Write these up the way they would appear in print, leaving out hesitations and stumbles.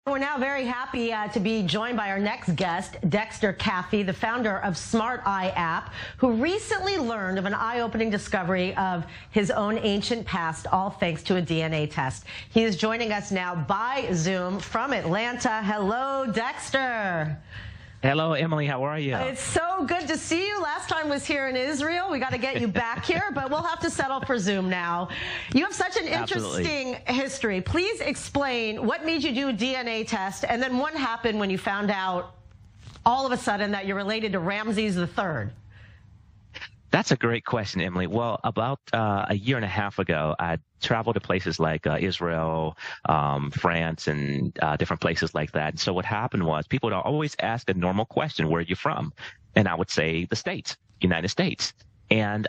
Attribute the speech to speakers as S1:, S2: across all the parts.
S1: We're now very happy to be joined by our next guest, Dexter Caffey, the founder of Smart Eye app, who recently learned of an eye-opening discovery of his own ancient past, all thanks to a DNA test. He is joining us now by Zoom from Atlanta. Hello, Dexter.
S2: Hello, Emily. How are you?
S1: It's so good to see you. Last time was here in Israel. We got to get you back here, but we'll have to settle for Zoom now. You have such an interesting history. Please explain what made you do a DNA test, and then what happened when you found out all of a sudden that you're related to Ramses III.
S2: That's a great question, Emily. Well, about a year and a half ago, I traveled to places like Israel, France, and different places like that. And so what happened was people would always ask a normal question, where are you from? And I would say the States, United States. And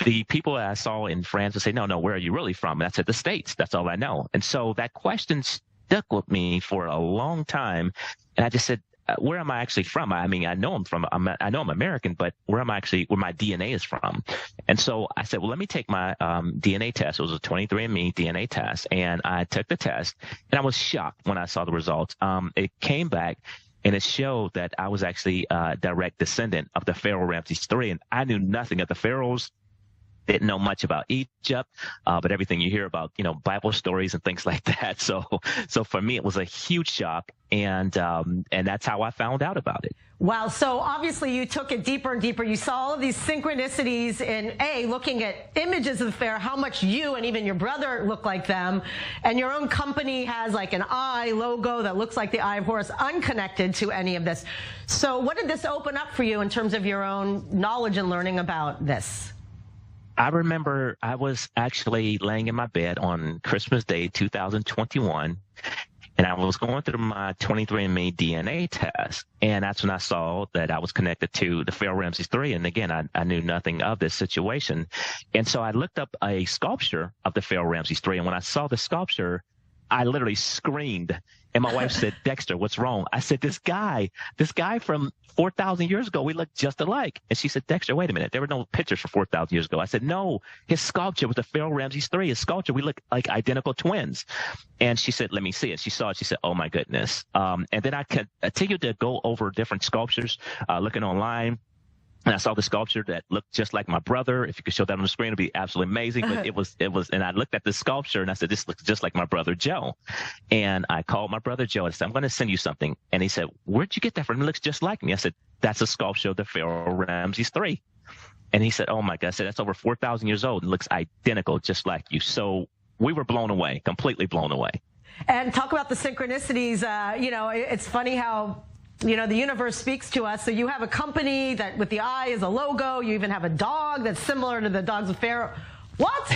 S2: the people I saw in France would say, no, where are you really from? And I said, the States. That's all I know. And so that question stuck with me for a long time. And I just said, where am I actually from? I mean, I know I'm American, but where my DNA is from. And so I said, well, let me take my DNA test. It was a 23andMe DNA test. And I took the test, and I was shocked when I saw the results. It came back, and it showed that I was actually a direct descendant of the Pharaoh Ramses III. And I knew nothing of the pharaohs. Didn't know much about Egypt, but everything you hear about, Bible stories and things like that. So for me, it was a huge shock, and that's how I found out about it.
S1: Wow. So obviously you took it deeper and deeper. You saw all of these synchronicities in looking at images of the pharaoh, how much you and even your brother look like them. And your own company has like an eye logo that looks like the Eye of Horus, unconnected to any of this. So what did this open up for you in terms of your own knowledge and learning about this?
S2: I remember I was actually laying in my bed on Christmas Day, 2021, and I was going through my 23andMe DNA test, and that's when I saw that I was connected to the Pharaoh Ramses III. And again, I knew nothing of this situation. And so I looked up a sculpture of the Pharaoh Ramses III, and when I saw the sculpture, I literally screamed. And my wife said, Dexter, what's wrong? I said, this guy from 4,000 years ago, we look just alike. And she said, Dexter, wait a minute. There were no pictures from 4,000 years ago. I said, no, his sculpture was the Pharaoh Ramses III. His sculpture, we look like identical twins. And she said, let me see it. She saw it. She said, oh, my goodness. And then I continued to go over different sculptures, looking online. And I saw the sculpture that looked just like my brother. If you could show that on the screen, it'd be absolutely amazing. But it was, and I looked at the sculpture and I said, this looks just like my brother Joe. And I called my brother Joe and I said, I'm going to send you something. And he said, where'd you get that from? It looks just like me. I said, that's a sculpture of the Pharaoh Ramses III. And he said, oh my God. I said, that's over 4,000 years old and looks identical, just like you. So we were blown away, completely blown away.
S1: And talk about the synchronicities. It's funny how the universe speaks to us. So you have a company that with the eye is a logo. You even have a dog that's similar to the dogs of Pharaoh. What?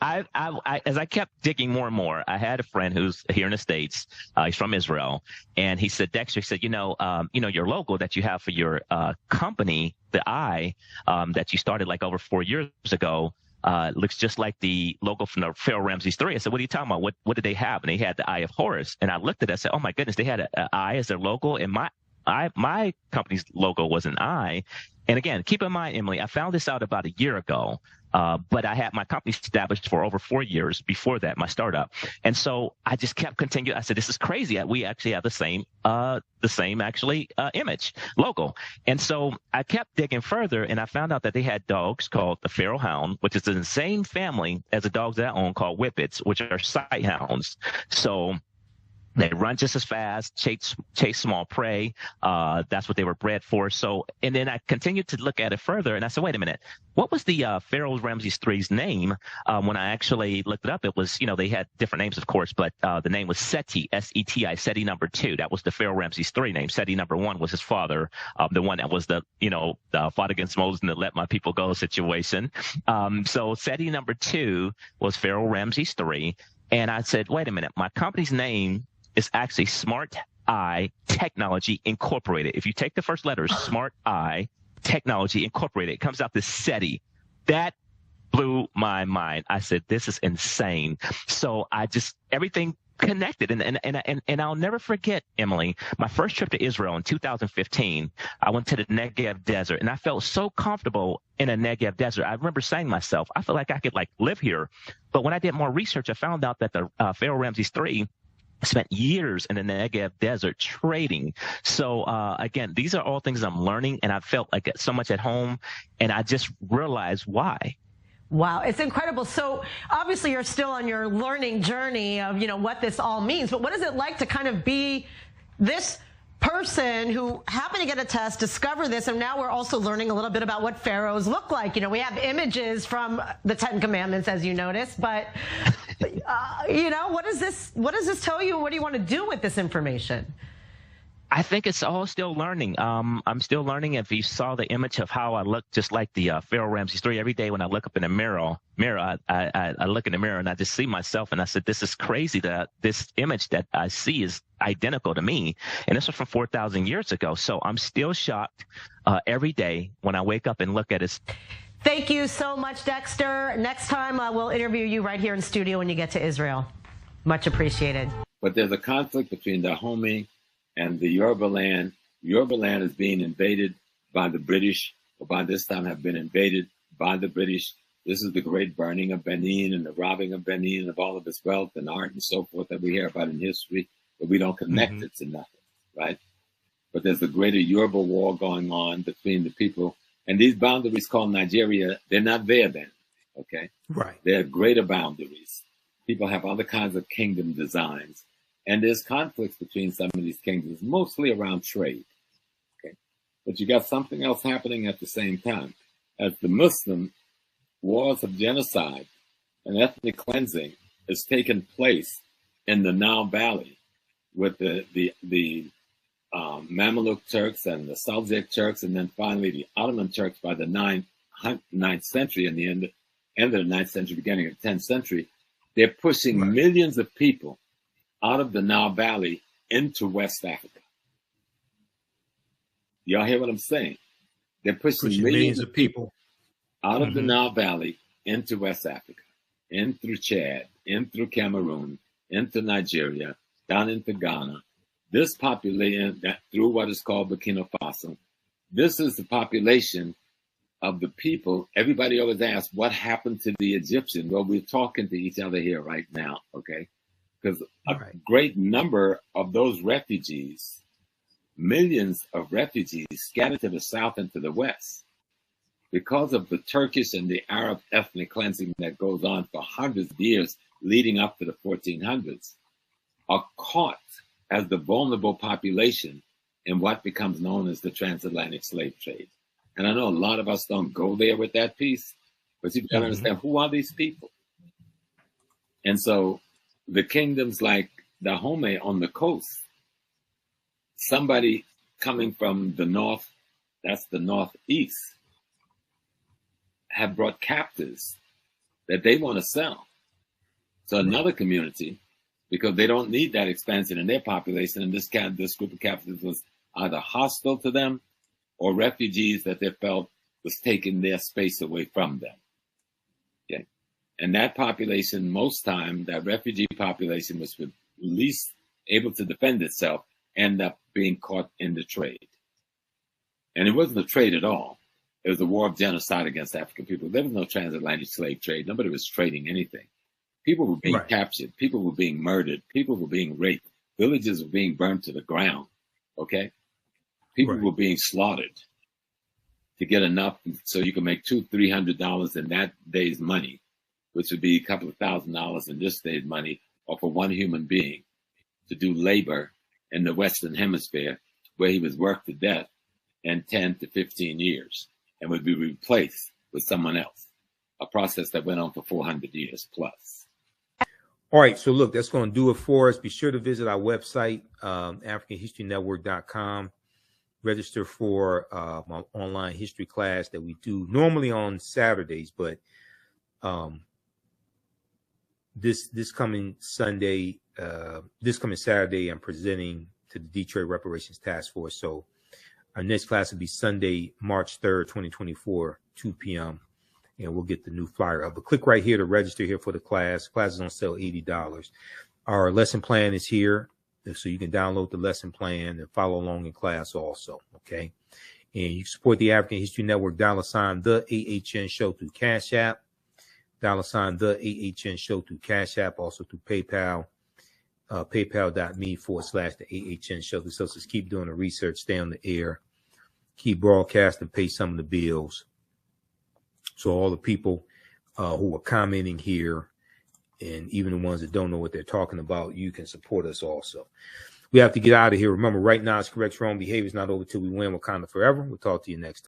S2: As I kept digging more and more, I had a friend who's here in the States. He's from Israel. And he said, Dexter, he said, your logo that you have for your company, the eye, that you started like over 4 years ago, looks just like the logo from the Pharaoh Ramses III. I said, what are you talking about? What did they have? And they had the Eye of Horus. And I looked at it, I said, oh my goodness, they had an eye as their logo. And my company's logo was an eye. And again, keep in mind, Emily, I found this out about a year ago. But I had my company established for over 4 years before that, my startup. And so I just kept continuing. I said, this is crazy. We actually have the same image, logo. And so I kept digging further, and I found out that they had dogs called the Pharaoh Hound, which is in the same family as the dogs that I own called Whippets, which are sight hounds. So they run just as fast, chase small prey. That's what they were bred for. So, and then I continued to look at it further, and I said, wait a minute, what was the Pharaoh Ramses III's name? When I actually looked it up, it was, they had different names, of course, but the name was Seti, S-E-T-I, Seti number 2. That was the Pharaoh Ramses III name. Seti number 1 was his father, the one that was the fought against Moses and the let my people go situation. So Seti number 2 was Pharaoh Ramses III. And I said, wait a minute, my company's name is actually Smart Eye Technology Incorporated. If you take the first letters, Smart Eye Technology Incorporated, it comes out to SETI. That blew my mind. I said, this is insane. So everything connected. And I'll never forget, Emily, my first trip to Israel in 2015. I went to the Negev desert, and I felt so comfortable in a Negev desert. I remember saying to myself, I feel like I could like live here. But when I did more research, I found out that the Pharaoh Ramses III spent years in the Negev desert trading. So again, these are all things I'm learning, and I felt like so much at home, and I just realized why.
S1: Wow, it's incredible. So obviously you're still on your learning journey of, you know, what this all means, but what is it like to kind of be this person who happened to get a test, discover this, and now we're also learning a little bit about what pharaohs look like. You know, we have images from the 10 Commandments, as you noticed, but you know, what does this tell you? What do you want to do with this information?
S2: I think it's all still learning. I'm still learning. If you saw the image of how I look just like the Pharaoh Ramses III, every day when I look up in the mirror, I look in the mirror and I just see myself, and I said, this is crazy that this image that I see is identical to me. And this was from 4,000 years ago. So I'm still shocked every day when I wake up and look at it.
S1: Thank you so much, Dexter. Next time we'll interview you right here in studio when you get to Israel. Much appreciated.
S3: But there's a conflict between Dahomey and the Yoruba land. Yoruba land is being invaded by the British, or by this time have been invaded by the British. This is the great burning of Benin and the robbing of Benin of all of its wealth and art and so forth that we hear about in history, but we don't connect it to nothing, right? But there's a greater Yoruba war going on between the people. And these boundaries called Nigeria, they're not there then, okay?
S4: Right.
S3: They're greater boundaries. People have other kinds of kingdom designs. And there's conflicts between some of these kingdoms, mostly around trade. Okay, but you got something else happening at the same time. As the Muslim wars of genocide and ethnic cleansing has taken place in the Nile Valley with the Mamluk Turks and the Seljuk Turks, and then finally the Ottoman Turks by the 9th century and the end of the 9th century, beginning of the 10th century. They're pushing millions of people out of the Nile Valley into West Africa. Y'all hear what I'm saying? They're pushing millions of people out of the Nile Valley into West Africa, in through Chad, in through Cameroon, into Nigeria, down into Ghana. This population, through what is called Burkina Faso, this is the population of the people. Everybody always asks, what happened to the Egyptians? Well, we're talking to each other here right now, okay? Because a great number of those refugees, millions of refugees scattered to the south and to the west, because of the Turkish and the Arab ethnic cleansing that goes on for hundreds of years leading up to the 1400s, are caught as the vulnerable population in what becomes known as the transatlantic slave trade. And I know a lot of us don't go there with that piece, but you've got to understand, who are these people? And so the kingdoms like Dahomey on the coast, somebody coming from the north, that's the northeast, have brought captives that they want to sell. So another community, because they don't need that expansion in their population, and this group of captives was either hostile to them or refugees that they felt was taking their space away from them. Okay. And that population, most time, that refugee population was least able to defend itself, end up being caught in the trade. And it wasn't a trade at all. It was a war of genocide against African people. There was no transatlantic slave trade. Nobody was trading anything. People were being captured. People were being murdered. People were being raped. Villages were being burned to the ground. Okay? People were being slaughtered to get enough so you can make $200-300 in that day's money, which would be a couple of $1,000s in this day's money, or for one human being to do labor in the Western Hemisphere, where he was worked to death in 10 to 15 years and would be replaced with someone else, a process that went on for 400 years plus.
S4: All right, so look, that's going to do it for us. Be sure to visit our website, AfricanHistoryNetwork.com. Register for my online history class that we do normally on Saturdays, but this coming Saturday, I'm presenting to the Detroit Reparations Task Force. So our next class will be Sunday, March 3rd, 2024, 2 p.m. And we'll get the new flyer up. But click right here to register here for the class. Class is on sale $80. Our lesson plan is here, so you can download the lesson plan and follow along in class also, okay? And you can support the African History Network, $ the AHN show through Cash App, $ the AHN show through Cash App, also through PayPal, paypal.me/the AHN show. This helps us keep doing the research, stay on the air, keep broadcasting, pay some of the bills. So all the people who are commenting here, and even the ones that don't know what they're talking about, you can support us also. We have to get out of here. Remember, right now it's correct. Wrong behavior is not over till we win. Wakanda forever. We'll talk to you next time.